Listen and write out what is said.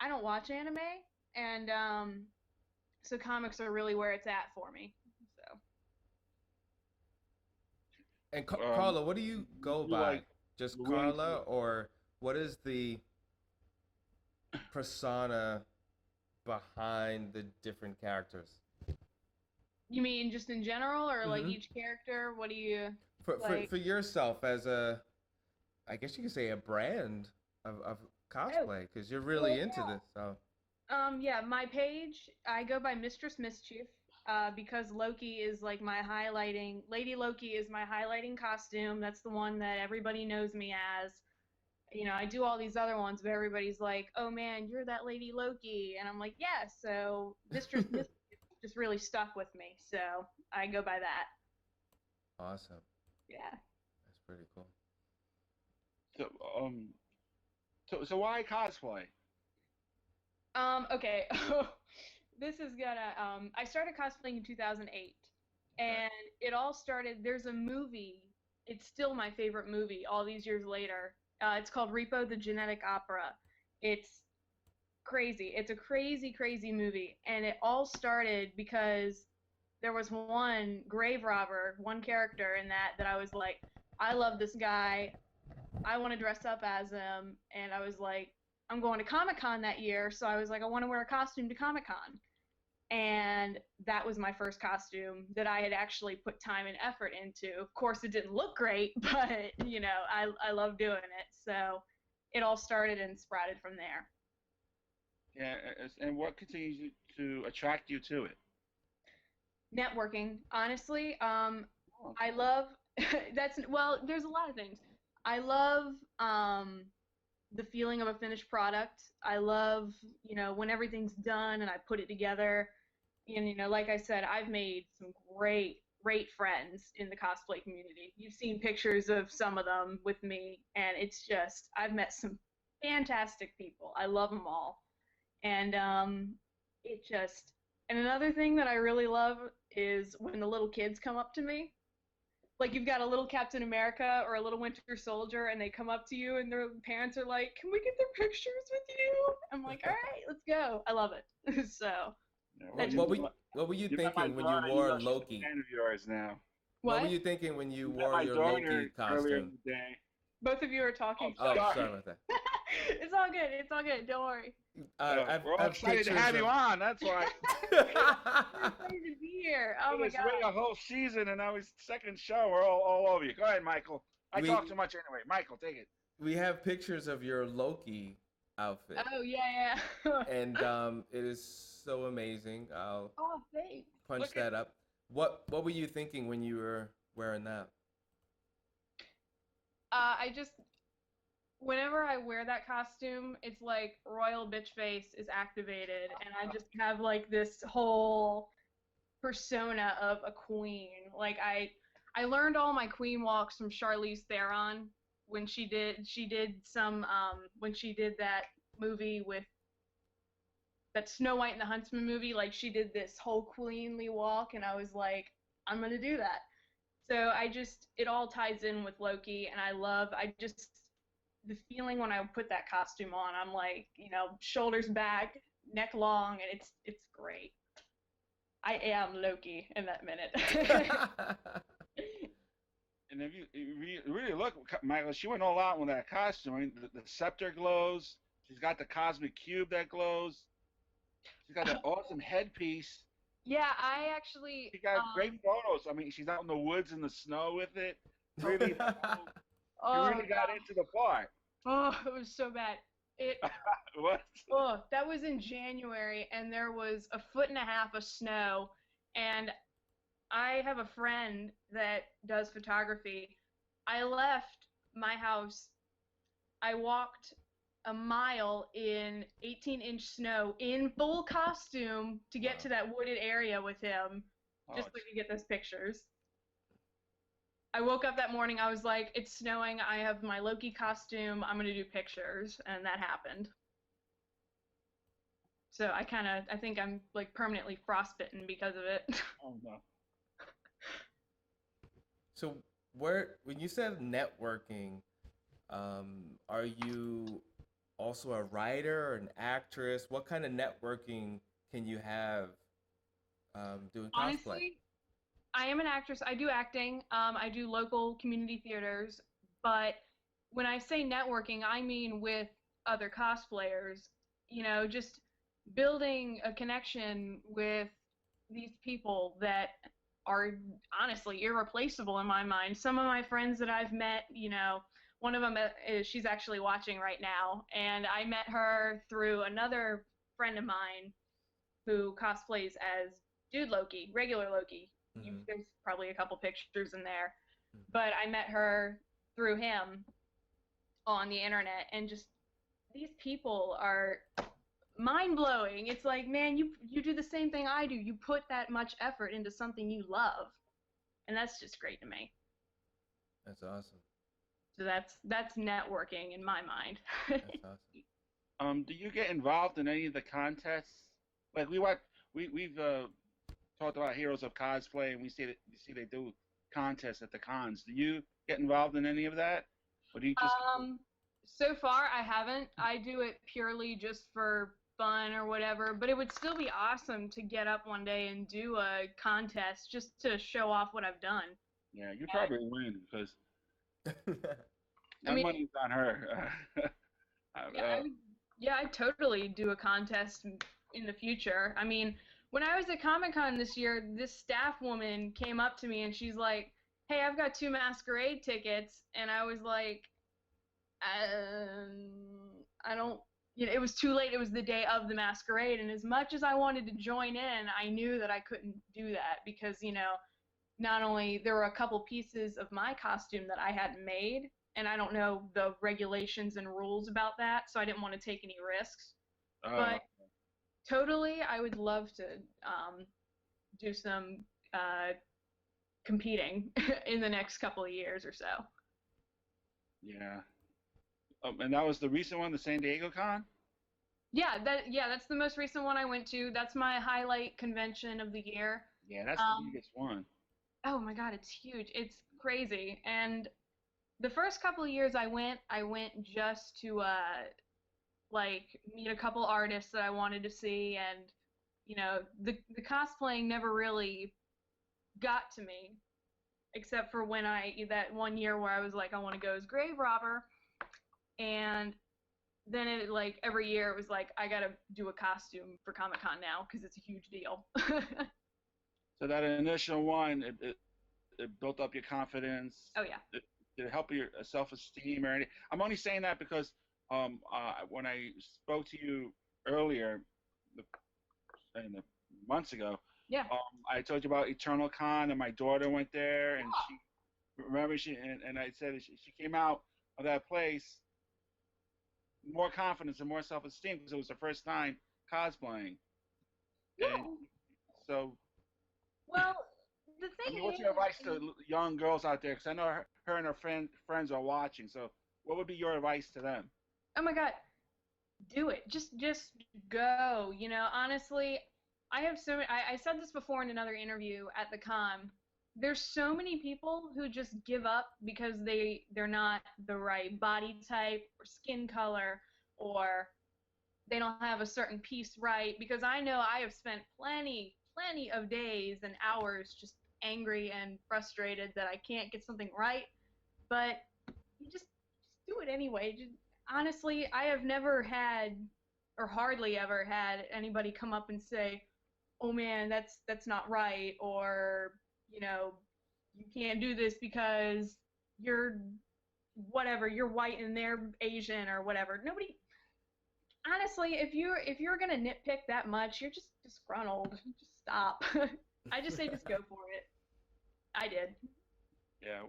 I don't watch anime, and so comics are really where it's at for me. So And Um, Carla, what do you go you by? like Just you're willing Carla, to. or what is the persona behind the different characters? you mean just in general, or like Mm-hmm. each character? What do you For, for like? for yourself as a, I guess you could say a brand of Oh, cosplay, because you're well, really into this. So yeah, my page, I go by Mistress Mischief, because Loki is like my highlighting, Lady Loki is my highlighting costume. That's the one that everybody knows me as. I do all these other ones, but everybody's like, "Oh man, you're that Lady Loki," and I'm like, "Yeah." So Mistress Mischief just really stuck with me, so I go by that. awesome. Yeah. That's pretty cool. So, so why cosplay? Okay. This is gonna I started cosplaying in 2008, Okay. and it all started, there's a movie, it's still my favorite movie all these years later. It's called Repo the Genetic Opera. It's crazy. It's a crazy, crazy movie, and it all started because there was one grave robber, one character in that I was like, I love this guy. I want to dress up as him, and I was like, I'm going to Comic Con that year, so I was like, I want to wear a costume to Comic Con, and that was my first costume that I had actually put time and effort into. Of course, it didn't look great, but I love doing it. So it all started and sprouted from there. Yeah, and what continues to attract you to it? Networking, honestly, Oh, I love that's well, there's a lot of things. I love the feeling of a finished product. I love, when everything's done and I put it together. And, like I said, I've made some great, great friends in the cosplay community. You've seen pictures of some of them with me, and it's just, I've met some fantastic people. I love them all. And it just, and another thing that I really love is when the little kids come up to me, like you've got a little Captain America or a little Winter Soldier, and they come up to you, and their parents are like, "Can we get their pictures with you?" I'm like, "All right, let's go." I love it. So yeah, well, that What just what were what were you you met my thinking when you daughter. You wore know she's Loki? a fan of yours now. What were what? you thinking when you You met wore my your Loki daughter earlier costume? in the day. Both of you are Oh, talking. Oh, Sorry. sorry sorry. about that. It's all good. It's all good. Don't worry. I've We're all I've excited to pictures have you of. on. That's why. We're excited to be here. Oh We my just wait a gosh. whole season, and now it's second show. We're all over you. Go ahead, Michael. I we talk too much anyway. Michael, take it. we have pictures of your Loki outfit, Oh yeah, yeah. and it is so amazing. I'll Oh, thanks. punch Look at that up. What were you thinking when you were wearing that? I just whenever I wear that costume, it's like royal bitch face is activated, and I just have like this whole persona of a queen. Like I learned all my queen walks from Charlize Theron when she did some when she did that movie with that Snow White and the Huntsman movie. Like she did this whole queenly walk, and I was like, I'm gonna do that. So it all ties in with Loki, and I just the feeling when I put that costume on, I'm like, shoulders back, neck long, and it's great. I am Loki in that minute. And if you really look, Michael, she went all out with that costume. I mean, the scepter glows. She's got the cosmic cube that glows. She's got that awesome headpiece. Yeah, I actually, She got great photos. I mean, she's out in the woods in the snow with it. Really, she oh really got into the part. it was so bad. It What? Oh, that was in January, and there was a foot and a half of snow. And I have a friend that does photography. I left my house. I walked a mile in 18-inch snow in full costume to get Wow. to that wooded area with him, Oh, just so we could get those pictures. I woke up that morning. I was like, it's snowing. I have my Loki costume. I'm going to do pictures. And that happened. So I think I'm like permanently frostbitten because of it. oh no. So when you said networking, are you also a writer or an actress? What kind of networking can you have doing cosplay? Honestly, I am an actress. I do acting. I do local community theaters. But when I say networking, I mean with other cosplayers. Just building a connection with these people that are honestly irreplaceable in my mind. Some of my friends that I've met, one of them is she's actually watching right now, and I met her through another friend of mine who cosplays as Dude Loki, regular Loki. Mm-hmm. There's probably a couple pictures in there, Mm-hmm. but I met her through him on the internet, and just these people are mind blowing. It's like, man, you do the same thing I do. You put that much effort into something you love, and that's just great to me. That's awesome. So that's networking in my mind. That's awesome. Do you get involved in any of the contests? Like we've talked about Heroes of Cosplay, and we see they do contests at the cons. Do you get involved in any of that, or do you just? So far I haven't. I do it purely just for fun or whatever, but it would still be awesome to get up one day and do a contest just to show off what I've done. Yeah, you probably win because I my mean, money's on her. yeah, I'd totally do a contest in the future. I mean, when I was at Comic-Con this year, this staff woman came up to me and she's like, "Hey, I've got 2 masquerade tickets," and I was like, I don't, it was too late. It was the day of the masquerade. And as much as I wanted to join in, I knew that I couldn't do that because, not only there were a couple pieces of my costume that I hadn't made, and I don't know the regulations and rules about that, so I didn't want to take any risks. But totally, I would love to do some competing in the next couple of years or so. Yeah. And that was the recent one, the San Diego Con? Yeah, that's the most recent one I went to. That's my highlight convention of the year. Yeah, that's the biggest one. Oh my God, it's huge. It's crazy. And the first couple of years I went just to like meet a couple artists that I wanted to see, and the cosplaying never really got to me, except for when that one year where I was like, I want to go as Grave Robber, and then it like every year it was like I gotta do a costume for Comic-Con now because it's a huge deal. So that initial one, it built up your confidence. Oh yeah. Did it help your self-esteem or anything? I'm only saying that because when I spoke to you earlier, months ago, Yeah. I told you about Eternal Con, and my daughter went there, and and I said she came out of that place more confidence and more self-esteem because it was her first time cosplaying. Yeah. And so, well, the thing what's your advice to young girls out there? Because I know her and her friends are watching. So, what would be your advice to them? Oh my God, do it. Just go. Honestly, I have so many. I said this before in another interview at the con. There's so many people who just give up because they're not the right body type or skin color, or they don't have a certain piece right. Because I know I have spent plenty of days and hours just angry and frustrated that I can't get something right, but you just do it anyway. Honestly, I have never had, or hardly ever had, anybody come up and say, "Oh man, that's not right," or you can't do this because you're whatever, you're white and they're Asian or whatever. Nobody. Honestly, if you're gonna nitpick that much, you're just disgruntled. Just stop. I just say just go for it. I did. Yeah.